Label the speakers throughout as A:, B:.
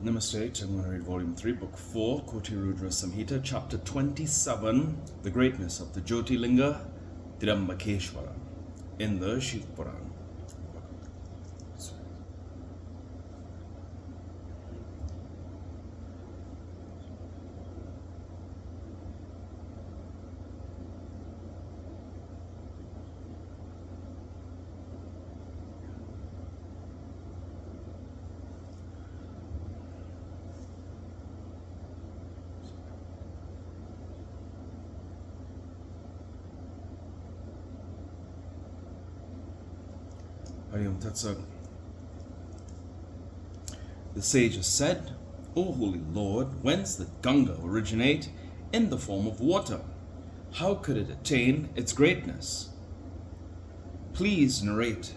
A: Namaste. I'm going to read Volume 3, Book 4, KotiRudra Samhita, Chapter 27, The Greatness of the Jyotirlinga Triambakeshwara, in the Shiva Puran. Hariom Tatsat. The sages said, O Holy Lord, whence did Ganga originate in the form of water? How could it attain its greatness? Please narrate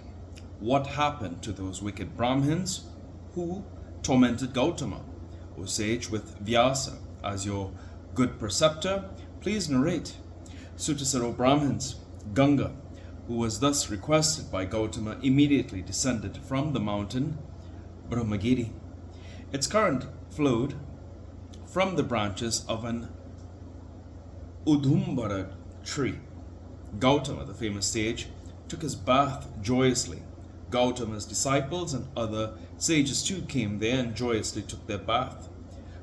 A: what happened to those wicked Brahmins who tormented Gautama. O sage, with Vyasa as your good preceptor, please narrate. Suta said, O Brahmins, Ganga, who was thus requested by Gautama, immediately descended from the mountain Brahmagiri. Its current flowed from the branches of an Udumbara tree. Gautama, the famous sage, took his bath joyously. Gautama's disciples and other sages too came there and joyously took their bath.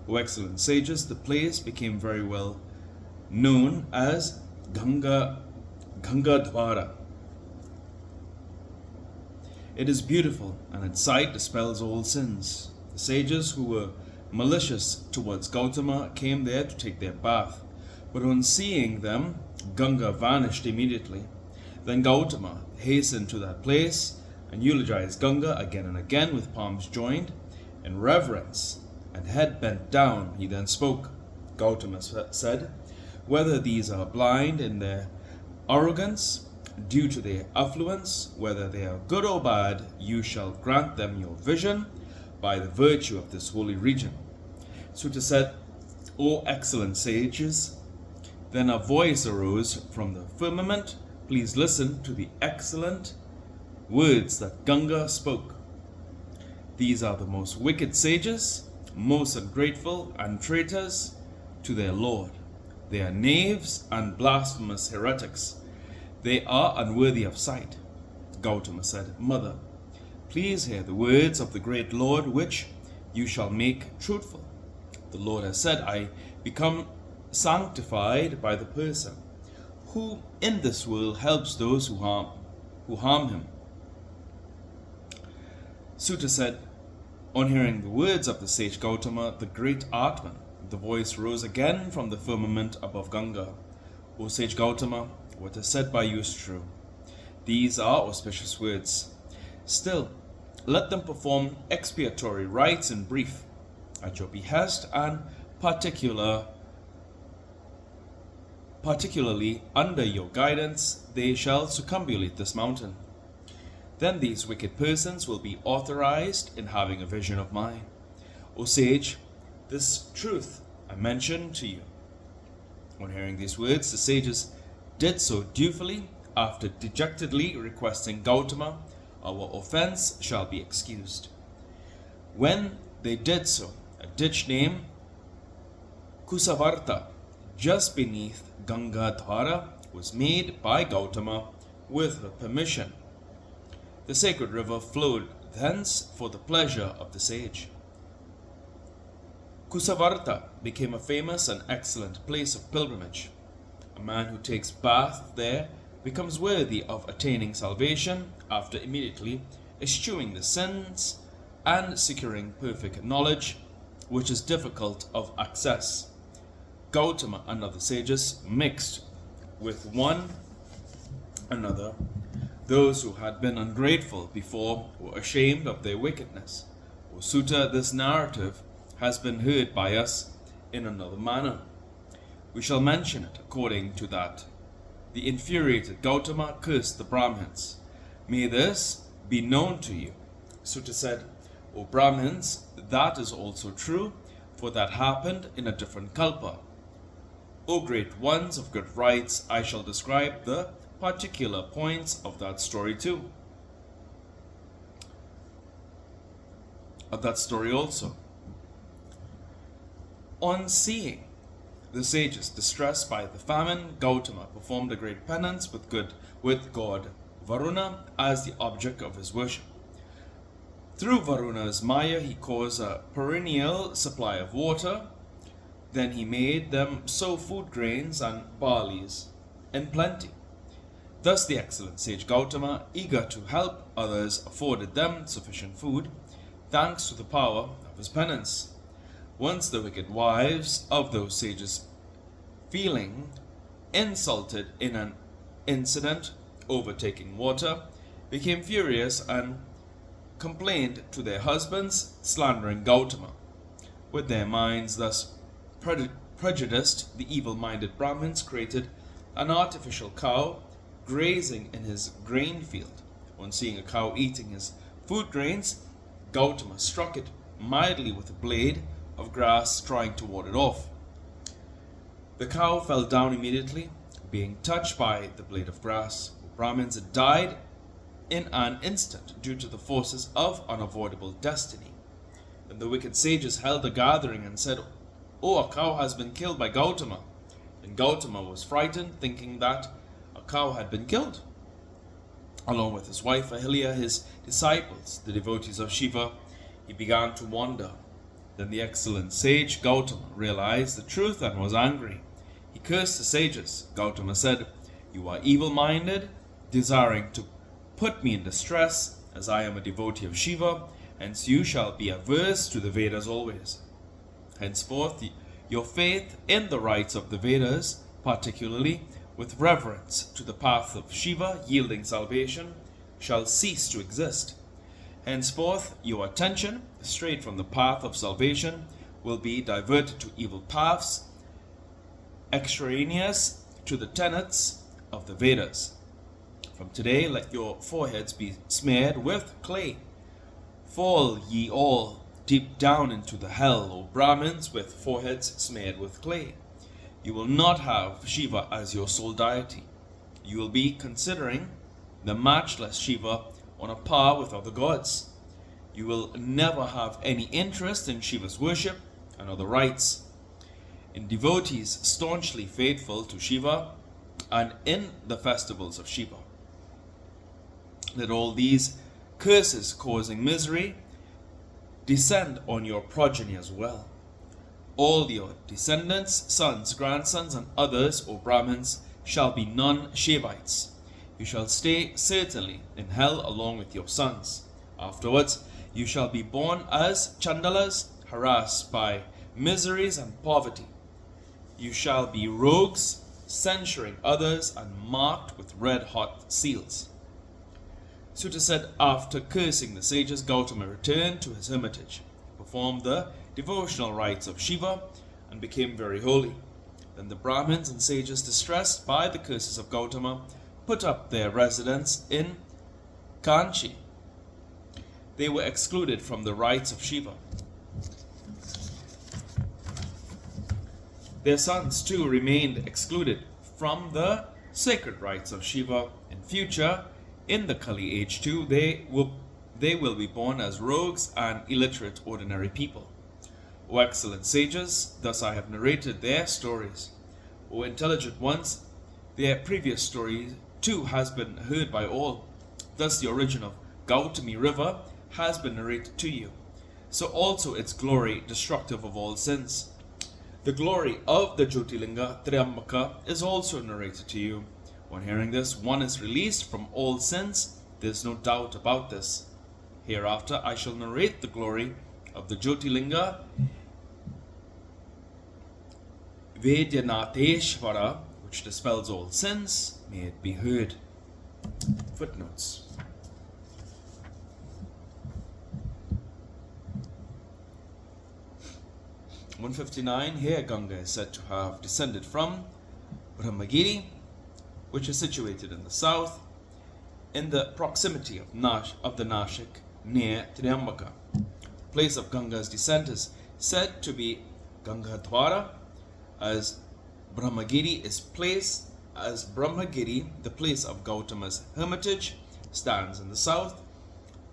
A: O excellent sages, the place became very well known as Gangadhara. It is beautiful, and its sight dispels all sins. The sages who were malicious towards Gautama came there to take their bath, but on seeing them, Ganga vanished immediately. Then Gautama hastened to that place and eulogized Ganga again and again with palms joined in reverence and head bent down. He then spoke. Gautama said, whether these are blind in their arrogance, due to their affluence, whether they are good or bad, you shall grant them your vision by the virtue of this holy region. Suta said, O excellent sages, then a voice arose from the firmament. Please listen to the excellent words that Ganga spoke. These are the most wicked sages, most ungrateful and traitors to their Lord. They are knaves and blasphemous heretics. They are unworthy of sight. Gautama said, Mother, please hear the words of the great Lord, which you shall make truthful. The Lord has said, I become sanctified by the person who in this world helps those who harm him. Suta said, on hearing the words of the sage Gautama, the great Atman, the voice rose again from the firmament above Ganga. O sage Gautama, what is said by you is true. These are auspicious words. Still, let them perform expiatory rites in brief, at your behest, and particularly under your guidance, they shall circumambulate this mountain. Then these wicked persons will be authorized in having a vision of mine. O sage, this truth I mention to you. On hearing these words, the sages did so dutifully, after dejectedly requesting Gautama, our offense shall be excused. When they did so, a ditch named Kusavarta, just beneath Gangadhara, was made by Gautama with her permission. The sacred river flowed thence for the pleasure of the sage. Kusavarta became a famous and excellent place of pilgrimage. A man who takes bath there becomes worthy of attaining salvation after immediately eschewing the sins and securing perfect knowledge, which is difficult of access. Gautama and other sages mixed with one another. Those who had been ungrateful before were ashamed of their wickedness. O Suta, this narrative has been heard by us in another manner. We shall mention it according to that. The infuriated Gautama cursed the Brahmins. May this be known to you. Suta said, O Brahmins, that is also true, for that happened in a different kalpa. O great ones of good rites, I shall describe the particular points of that story too. Of that story also. On seeing the sages distressed by the famine, Gautama performed a great penance with God Varuna as the object of his worship. Through Varuna's Maya, he caused a perennial supply of water. Then he made them sow food grains and barleys in plenty. Thus the excellent sage Gautama, eager to help others, afforded them sufficient food, thanks to the power of his penance. Once the wicked wives of those sages, feeling insulted in an incident overtaking water, became furious and complained to their husbands, slandering Gautama. With their minds thus prejudiced, the evil-minded Brahmins created an artificial cow grazing in his grain field. On seeing a cow eating his food grains, Gautama struck it mildly with a blade of grass, trying to ward it off. The cow fell down immediately, being touched by the blade of grass. The Brahmins had died in an instant due to the forces of unavoidable destiny. Then the wicked sages held a gathering and said, "Oh, a cow has been killed by Gautama." And Gautama was frightened, thinking that a cow had been killed. Along with his wife Ahilya, his disciples, the devotees of Shiva, he began to wander. Then the excellent sage Gautama realized the truth and was angry. He cursed the sages. Gautama said, "You are evil-minded, desiring to put me in distress, as I am a devotee of Shiva, hence you shall be averse to the Vedas always. Henceforth, your faith in the rites of the Vedas, particularly with reverence to the path of Shiva yielding salvation, shall cease to exist. Henceforth, your attention, strayed from the path of salvation, will be diverted to evil paths, extraneous to the tenets of the Vedas. From today, let your foreheads be smeared with clay. Fall ye all deep down into the hell, O Brahmins, with foreheads smeared with clay. You will not have Shiva as your sole deity. You will be considering the matchless Shiva on a par with other gods. You will never have any interest in Shiva's worship and other rites, in devotees staunchly faithful to Shiva, and in the festivals of Shiva. Let all these curses causing misery descend on your progeny as well. All your descendants, sons, grandsons, and others, O Brahmins, shall be non-Shaivites. You shall stay certainly in hell along with your sons. Afterwards, you shall be born as Chandalas, harassed by miseries and poverty. You shall be rogues, censuring others, and marked with red-hot seals. Suta said, after cursing the sages, Gautama returned to his hermitage, performed the devotional rites of Shiva, and became very holy. Then the Brahmins and sages, distressed by the curses of Gautama, put up their residence in Kanchi. They were excluded from the rites of Shiva. Their sons too remained excluded from the sacred rites of Shiva. In future, in the Kali age too, they will be born as rogues and illiterate ordinary people. O excellent sages, thus I have narrated their stories. O intelligent ones, their previous story too has been heard by all. Thus the origin of Gautami river has been narrated to you. So also its glory, destructive of all sins. The glory of the Jyotirlinga Triambaka is also narrated to you. On hearing this, one is released from all sins. There is no doubt about this. Hereafter I shall narrate the glory of the Jyotirlinga Vedyanateshvara, which dispels all sins. May it be heard. Footnotes. (159) Here Ganga is said to have descended from Brahmagiri, which is situated in the south, in the proximity of the Nashik, near Triambaka. The place of Ganga's descent is said to be Gangadhwara, as Brahmagiri, the place of Gautama's hermitage, stands in the south.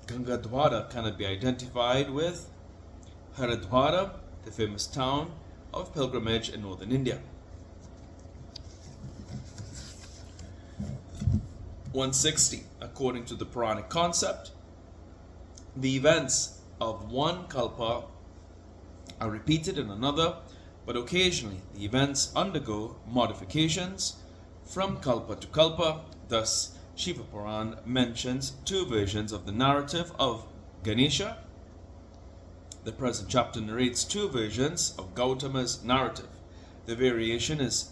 A: Gangadhwara cannot be identified with Haridwara, the famous town of pilgrimage in northern India. 160. According to the Puranic concept, the events of one kalpa are repeated in another, but occasionally the events undergo modifications from kalpa to kalpa. Thus, Shiva Puran mentions two versions of the narrative of Ganesha. The present chapter narrates two versions of Gautama's narrative. The variation is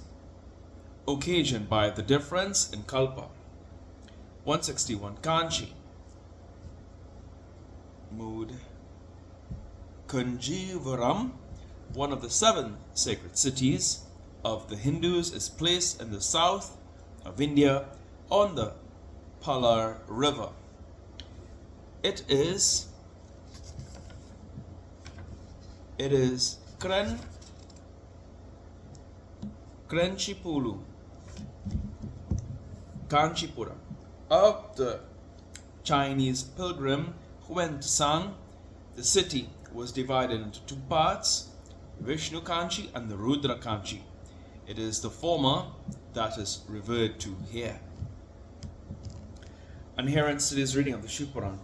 A: occasioned by the difference in kalpa. 161. Kanchi. Mood. Kanjivaram, one of the 7 sacred cities of the Hindus, is placed in the south of India on the Palar River. It is Kanchipuru, Kanchipura, of the Chinese pilgrim who went to Sang. The city was divided into 2 parts, Vishnu Kanchi and the Rudra Kanchi. It is the former that is referred to here. And here ends today's reading of the Shiva Puran.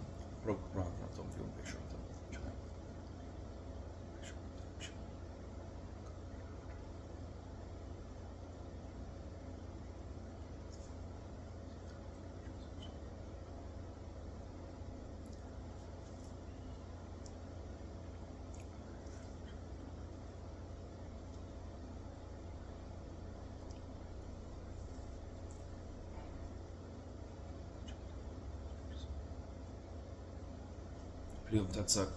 A: Hariom Tat Sat.